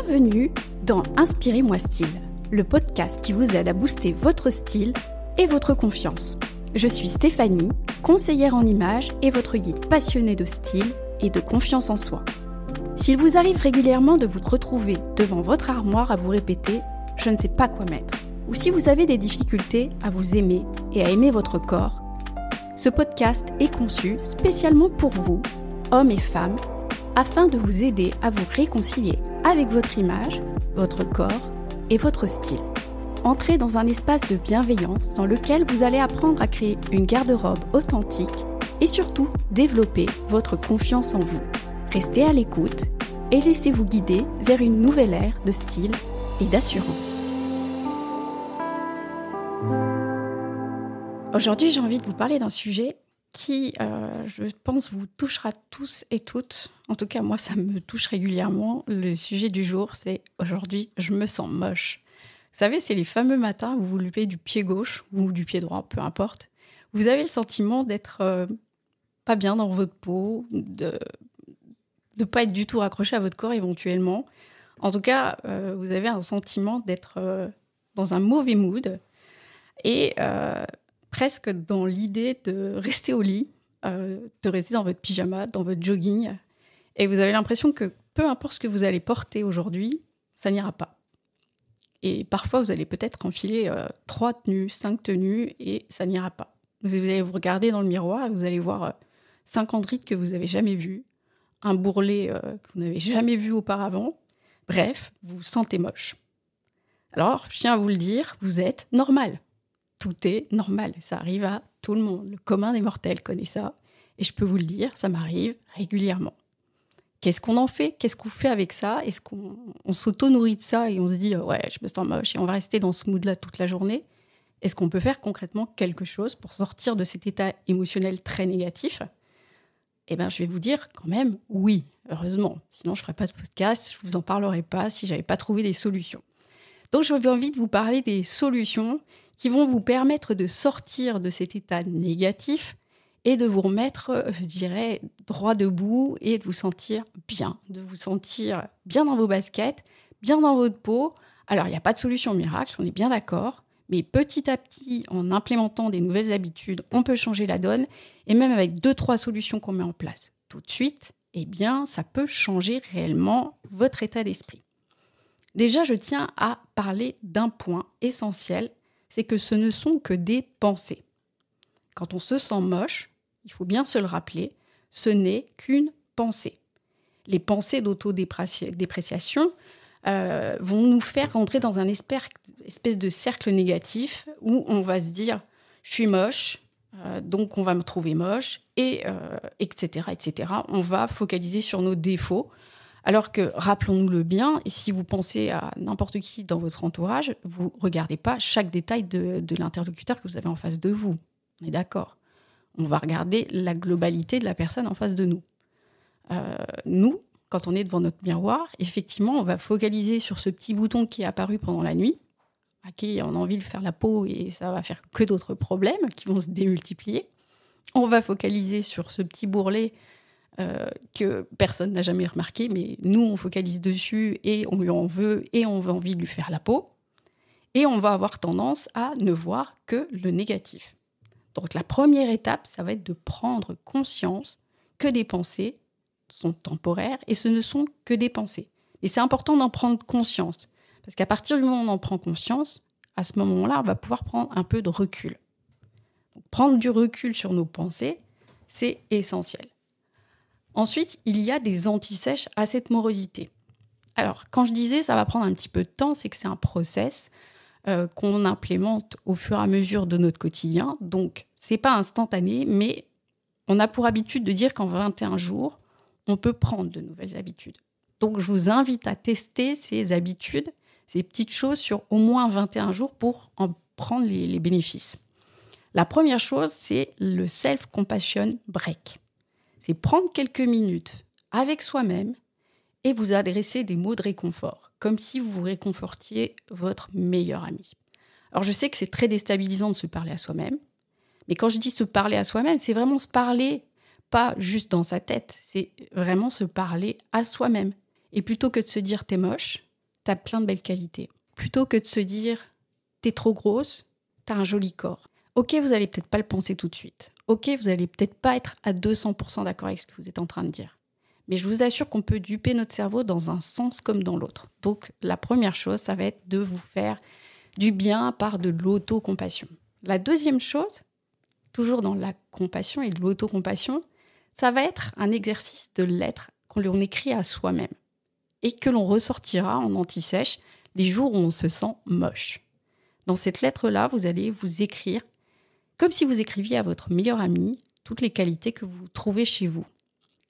Bienvenue dans Inspirez-moi Style, le podcast qui vous aide à booster votre style et votre confiance. Je suis Stéphanie, conseillère en images et votre guide passionné de style et de confiance en soi. S'il vous arrive régulièrement de vous retrouver devant votre armoire à vous répéter « je ne sais pas quoi mettre » ou si vous avez des difficultés à vous aimer et à aimer votre corps, ce podcast est conçu spécialement pour vous, hommes et femmes, afin de vous aider à vous réconcilier avec votre image, votre corps et votre style. Entrez dans un espace de bienveillance dans lequel vous allez apprendre à créer une garde-robe authentique et surtout développer votre confiance en vous. Restez à l'écoute et laissez-vous guider vers une nouvelle ère de style et d'assurance. Aujourd'hui, j'ai envie de vous parler d'un sujet qui, je pense, vous touchera tous et toutes. En tout cas, moi, ça me touche régulièrement. Le sujet du jour, c'est aujourd'hui, je me sens moche. Vous savez, c'est les fameux matins où vous vous levez du pied gauche ou du pied droit, peu importe. Vous avez le sentiment d'être pas bien dans votre peau, de pas être du tout raccroché à votre corps éventuellement. En tout cas, vous avez un sentiment d'être dans un mauvais mood et presque dans l'idée de rester au lit, de rester dans votre pyjama, dans votre jogging. Et vous avez l'impression que peu importe ce que vous allez porter aujourd'hui, ça n'ira pas. Et parfois, vous allez peut-être enfiler 3 tenues, 5 tenues, et ça n'ira pas. Vous allez vous regarder dans le miroir et vous allez voir 50 rides que vous n'avez jamais vues, un bourrelet que vous n'avez jamais vu auparavant. Bref, vous vous sentez moche. Alors, je tiens à vous le dire, vous êtes normal. Tout est normal, ça arrive à tout le monde. Le commun des mortels connaît ça. Et je peux vous le dire, ça m'arrive régulièrement. Qu'est-ce qu'on en fait ? Qu'est-ce qu'on fait avec ça ? Est-ce qu'on s'auto-nourrit de ça et on se dit « ouais, je me sens moche » et on va rester dans ce mood-là toute la journée ? Est-ce qu'on peut faire concrètement quelque chose pour sortir de cet état émotionnel très négatif ? Eh bien, je vais vous dire quand même oui, heureusement. Sinon, je ne ferais pas ce podcast, je ne vous en parlerai pas si je n'avais pas trouvé des solutions. Donc, j'avais envie de vous parler des solutions qui vont vous permettre de sortir de cet état négatif et de vous remettre, je dirais, droit debout et de vous sentir bien dans vos baskets, bien dans votre peau. Alors, il n'y a pas de solution miracle, on est bien d'accord, mais petit à petit, en implémentant des nouvelles habitudes, on peut changer la donne et même avec 2-3 solutions qu'on met en place tout de suite, eh bien, ça peut changer réellement votre état d'esprit. Déjà, je tiens à parler d'un point essentiel, c'est que ce ne sont que des pensées. Quand on se sent moche, il faut bien se le rappeler, ce n'est qu'une pensée. Les pensées d'autodépréciation vont nous faire rentrer dans un espèce de cercle négatif où on va se dire « je suis moche », donc on va me trouver moche, et etc., etc. On va focaliser sur nos défauts. Alors que, rappelons-nous-le bien, et si vous pensez à n'importe qui dans votre entourage, vous ne regardez pas chaque détail de l'interlocuteur que vous avez en face de vous. On est d'accord. On va regarder la globalité de la personne en face de nous. Nous, quand on est devant notre miroir, effectivement, on va focaliser sur ce petit bouton qui est apparu pendant la nuit, à qui on a envie de faire la peau et ça va faire que d'autres problèmes qui vont se démultiplier. On va focaliser sur ce petit bourrelet que personne n'a jamais remarqué, mais nous, on focalise dessus et on lui en veut et on a envie de lui faire la peau. Et on va avoir tendance à ne voir que le négatif. Donc, la première étape, ça va être de prendre conscience que des pensées sont temporaires et ce ne sont que des pensées. Et c'est important d'en prendre conscience, parce qu'à partir du moment où on en prend conscience, à ce moment-là, on va pouvoir prendre un peu de recul. Donc, prendre du recul sur nos pensées, c'est essentiel. Ensuite, il y a des antisèches à cette morosité. Alors, quand je disais ça va prendre un petit peu de temps, c'est que c'est un process qu'on implémente au fur et à mesure de notre quotidien. Donc, ce n'est pas instantané, mais on a pour habitude de dire qu'en 21 jours, on peut prendre de nouvelles habitudes. Donc, je vous invite à tester ces habitudes, ces petites choses sur au moins 21 jours pour en prendre les bénéfices. La première chose, c'est le self-compassion break. C'est prendre quelques minutes avec soi-même et vous adresser des mots de réconfort, comme si vous réconfortiez votre meilleur ami. Alors, je sais que c'est très déstabilisant de se parler à soi-même, mais quand je dis se parler à soi-même, c'est vraiment se parler, pas juste dans sa tête, c'est vraiment se parler à soi-même. Et plutôt que de se dire « t'es moche », tu as plein de belles qualités. Plutôt que de se dire, t'es trop grosse, t'as un joli corps. Ok, vous allez peut-être pas le penser tout de suite. Ok, vous allez peut-être pas être à 200% d'accord avec ce que vous êtes en train de dire. Mais je vous assure qu'on peut duper notre cerveau dans un sens comme dans l'autre. Donc, la première chose, ça va être de vous faire du bien par de l'autocompassion. La deuxième chose, toujours dans la compassion et l'autocompassion, ça va être un exercice de lettres qu'on écrit à soi-même et que l'on ressortira en anti-sèche les jours où on se sent moche. Dans cette lettre-là, vous allez vous écrire, comme si vous écriviez à votre meilleur ami, toutes les qualités que vous trouvez chez vous.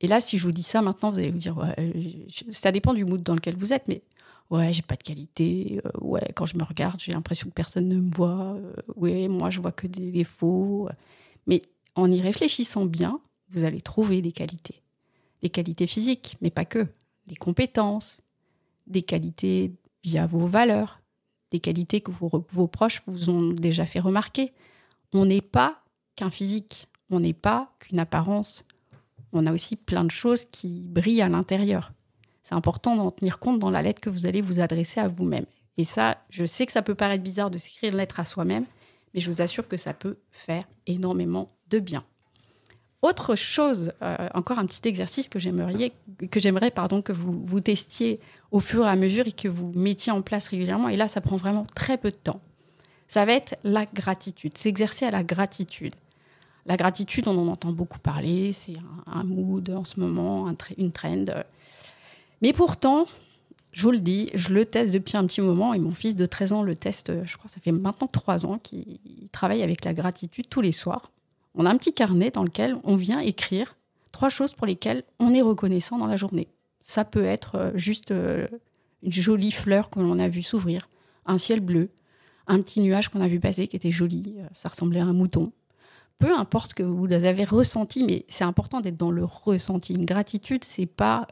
Et là, si je vous dis ça maintenant, vous allez vous dire, ouais, ça dépend du mood dans lequel vous êtes, mais ouais, j'ai pas de qualité, ouais, quand je me regarde, j'ai l'impression que personne ne me voit, ouais, moi je vois que des défauts. Mais en y réfléchissant bien, vous allez trouver des qualités. Des qualités physiques, mais pas que. Des compétences, des qualités via vos valeurs, des qualités que vos proches vous ont déjà fait remarquer. On n'est pas qu'un physique, on n'est pas qu'une apparence. On a aussi plein de choses qui brillent à l'intérieur. C'est important d'en tenir compte dans la lettre que vous allez vous adresser à vous-même. Et ça, je sais que ça peut paraître bizarre de s'écrire une lettre à soi-même, mais je vous assure que ça peut faire énormément de bien. Autre chose, encore un petit exercice que j'aimerais que vous testiez au fur et à mesure et que vous mettiez en place régulièrement. Et là, ça prend vraiment très peu de temps. Ça va être la gratitude, s'exercer à la gratitude. La gratitude, on en entend beaucoup parler, c'est un mood en ce moment, une trend. Mais pourtant, je vous le dis, je le teste depuis un petit moment et mon fils de 13 ans le teste, je crois que ça fait maintenant 3 ans qu'il travaille avec la gratitude tous les soirs. On a un petit carnet dans lequel on vient écrire 3 choses pour lesquelles on est reconnaissant dans la journée. Ça peut être juste une jolie fleur que l'on a vue s'ouvrir, un ciel bleu, un petit nuage qu'on a vu passer qui était joli, ça ressemblait à un mouton. Peu importe ce que vous avez ressenti, mais c'est important d'être dans le ressenti. Une gratitude, c'est pas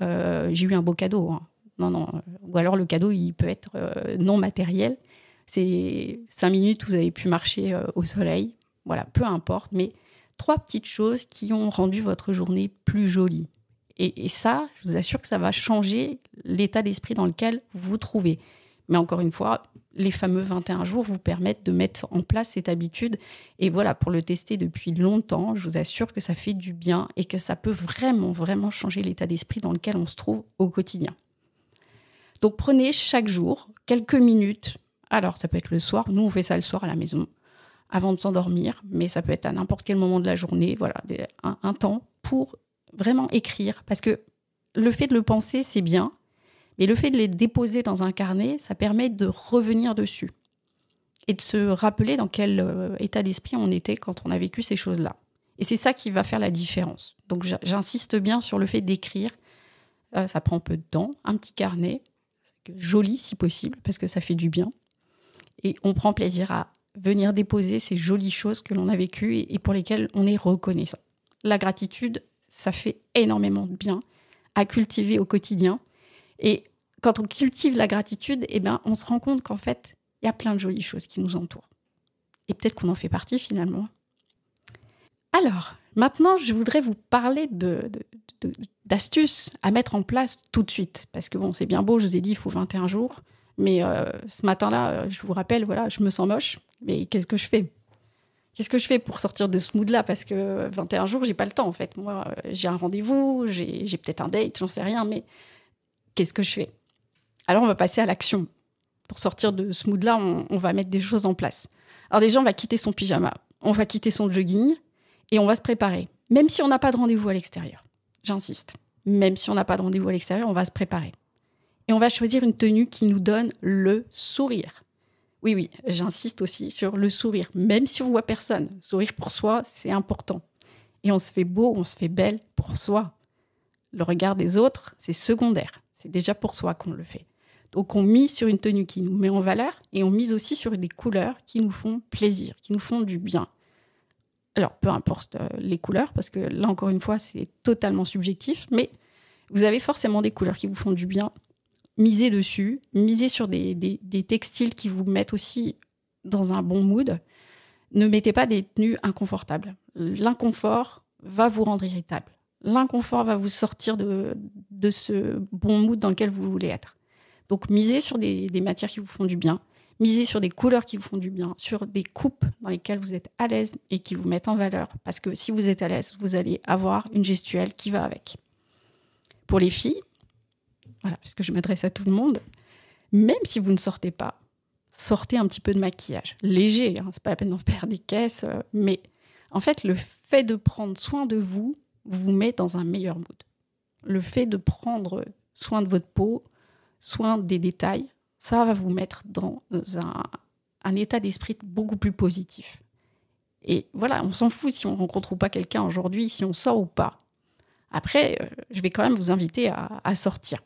j'ai eu un beau cadeau. Hein. Non. Ou alors le cadeau, il peut être non matériel. C'est 5 minutes où vous avez pu marcher au soleil. Voilà, peu importe. Mais 3 petites choses qui ont rendu votre journée plus jolie. Et ça, je vous assure que ça va changer l'état d'esprit dans lequel vous vous trouvez. Mais encore une fois, les fameux 21 jours vous permettent de mettre en place cette habitude. Et voilà, pour le tester depuis longtemps, je vous assure que ça fait du bien et que ça peut vraiment, vraiment changer l'état d'esprit dans lequel on se trouve au quotidien. Donc, prenez chaque jour quelques minutes. Alors, ça peut être le soir. Nous, on fait ça le soir à la maison, avant de s'endormir. Mais ça peut être à n'importe quel moment de la journée. Voilà, un temps pour vraiment écrire. Parce que le fait de le penser, c'est bien. Mais le fait de les déposer dans un carnet, ça permet de revenir dessus et de se rappeler dans quel état d'esprit on était quand on a vécu ces choses-là. Et c'est ça qui va faire la différence. Donc j'insiste bien sur le fait d'écrire. Ça prend peu de temps, un petit carnet, joli si possible, parce que ça fait du bien. Et on prend plaisir à venir déposer ces jolies choses que l'on a vécues et pour lesquelles on est reconnaissant. La gratitude, ça fait énormément de bien à cultiver au quotidien. Et quand on cultive la gratitude, on se rend compte qu'en fait, il y a plein de jolies choses qui nous entourent. Et peut-être qu'on en fait partie finalement. Alors, maintenant, je voudrais vous parler d'astuces à mettre en place tout de suite. Parce que bon, c'est bien beau, je vous ai dit, il faut 21 jours. Mais ce matin-là, je vous rappelle, voilà, je me sens moche. Mais qu'est-ce que je fais ? Qu'est-ce que je fais pour sortir de ce mood-là ? Parce que 21 jours, j'ai pas le temps en fait. Moi, j'ai un rendez-vous, j'ai peut-être un date, j'en sais rien, mais qu'est-ce que je fais ? Alors, on va passer à l'action. Pour sortir de ce mood-là, on va mettre des choses en place. Alors déjà, on va quitter son pyjama, on va quitter son jogging et on va se préparer. Même si on n'a pas de rendez-vous à l'extérieur. J'insiste. Même si on n'a pas de rendez-vous à l'extérieur, on va se préparer. Et on va choisir une tenue qui nous donne le sourire. Oui, j'insiste aussi sur le sourire. Même si on voit personne, sourire pour soi, c'est important. Et on se fait beau, on se fait belle pour soi. Le regard des autres, c'est secondaire. C'est déjà pour soi qu'on le fait. Donc, on mise sur une tenue qui nous met en valeur et on mise aussi sur des couleurs qui nous font plaisir, qui nous font du bien. Alors, peu importe les couleurs, parce que là, encore une fois, c'est totalement subjectif, mais vous avez forcément des couleurs qui vous font du bien. Misez dessus, misez sur des textiles qui vous mettent aussi dans un bon mood. Ne mettez pas des tenues inconfortables. L'inconfort va vous rendre irritable. L'inconfort va vous sortir de ce bon mood dans lequel vous voulez être. Donc, misez sur des matières qui vous font du bien. Misez sur des couleurs qui vous font du bien, sur des coupes dans lesquelles vous êtes à l'aise et qui vous mettent en valeur. Parce que si vous êtes à l'aise, vous allez avoir une gestuelle qui va avec. Pour les filles, voilà, puisque je m'adresse à tout le monde, même si vous ne sortez pas, sortez un petit peu de maquillage. Léger, c'est pas la peine d'en faire des caisses, mais en fait, le fait de prendre soin de vous vous met dans un meilleur mood. Le fait de prendre soin de votre peau, soin des détails, ça va vous mettre dans un état d'esprit beaucoup plus positif. Et voilà, on s'en fout si on rencontre ou pas quelqu'un aujourd'hui, si on sort ou pas. Après, je vais quand même vous inviter à sortir.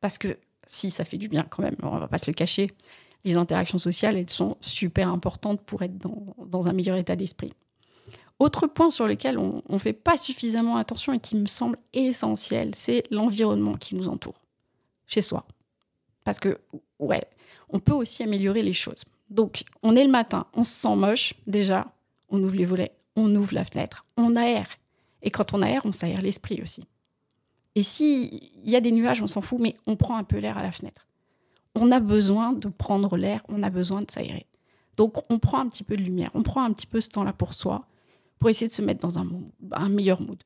Parce que si ça fait du bien quand même, on ne va pas se le cacher, les interactions sociales, elles sont super importantes pour être dans un meilleur état d'esprit. Autre point sur lequel on ne fait pas suffisamment attention et qui me semble essentiel, c'est l'environnement qui nous entoure, chez soi. Parce que, ouais, on peut aussi améliorer les choses. Donc, on est le matin, on se sent moche, déjà, on ouvre les volets, on ouvre la fenêtre, on aère. Et quand on aère, on s'aère l'esprit aussi. Et s'il y a des nuages, on s'en fout, mais on prend un peu l'air à la fenêtre. On a besoin de prendre l'air, on a besoin de s'aérer. Donc, on prend un petit peu de lumière, on prend un petit peu ce temps-là pour soi, pour essayer de se mettre dans un meilleur mood.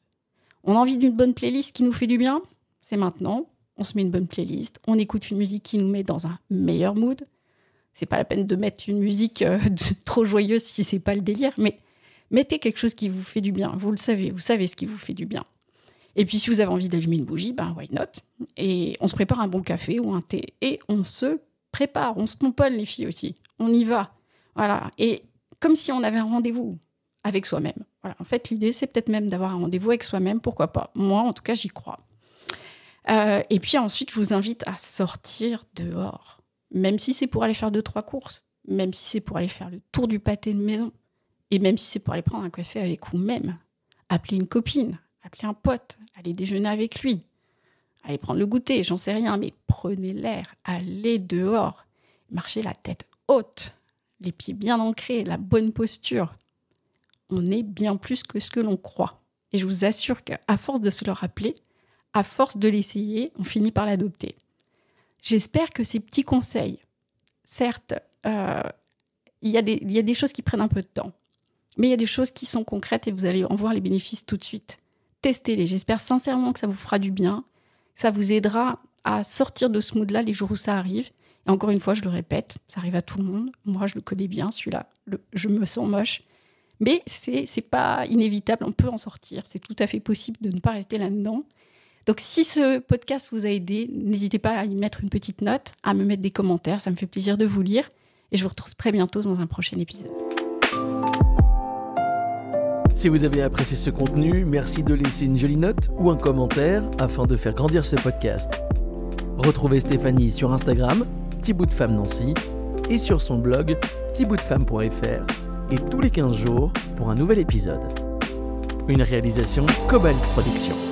On a envie d'une bonne playlist qui nous fait du bien, c'est maintenant. On se met une bonne playlist, on écoute une musique qui nous met dans un meilleur mood. C'est pas la peine de mettre une musique trop joyeuse si c'est pas le délire, mais mettez quelque chose qui vous fait du bien. Vous le savez, vous savez ce qui vous fait du bien. Et puis si vous avez envie d'allumer une bougie, ben why not ? Et on se prépare un bon café ou un thé et on se prépare, on se pomponne les filles aussi. On y va, voilà. Et comme si on avait un rendez-vous avec soi-même. Voilà. En fait, l'idée c'est peut-être même d'avoir un rendez-vous avec soi-même, pourquoi pas ? Moi, en tout cas, j'y crois. Et puis ensuite, je vous invite à sortir dehors. Même si c'est pour aller faire 2-3 courses, même si c'est pour aller faire le tour du pâté de maison, et même si c'est pour aller prendre un café avec vous-même, appeler une copine, appeler un pote, aller déjeuner avec lui, aller prendre le goûter, j'en sais rien, mais prenez l'air, allez dehors, marchez la tête haute, les pieds bien ancrés, la bonne posture. On est bien plus que ce que l'on croit. Et je vous assure qu'à force de se le rappeler, à force de l'essayer, on finit par l'adopter. J'espère que ces petits conseils, certes, il y a des choses qui prennent un peu de temps, mais il y a des choses qui sont concrètes et vous allez en voir les bénéfices tout de suite. Testez-les. J'espère sincèrement que ça vous fera du bien, que ça vous aidera à sortir de ce mood-là les jours où ça arrive. Et encore une fois, je le répète, ça arrive à tout le monde. Moi, je le connais bien, celui-là. Je me sens moche. Mais c'est pas inévitable, on peut en sortir. C'est tout à fait possible de ne pas rester là-dedans. Donc, si ce podcast vous a aidé, n'hésitez pas à y mettre une petite note, à me mettre des commentaires. Ça me fait plaisir de vous lire. Et je vous retrouve très bientôt dans un prochain épisode. Si vous avez apprécié ce contenu, merci de laisser une jolie note ou un commentaire afin de faire grandir ce podcast. Retrouvez Stéphanie sur Instagram, Thiboutfemme Nancy, et sur son blog, thiboutfemme.fr, et tous les 15 jours pour un nouvel épisode. Une réalisation Cobalt Productions.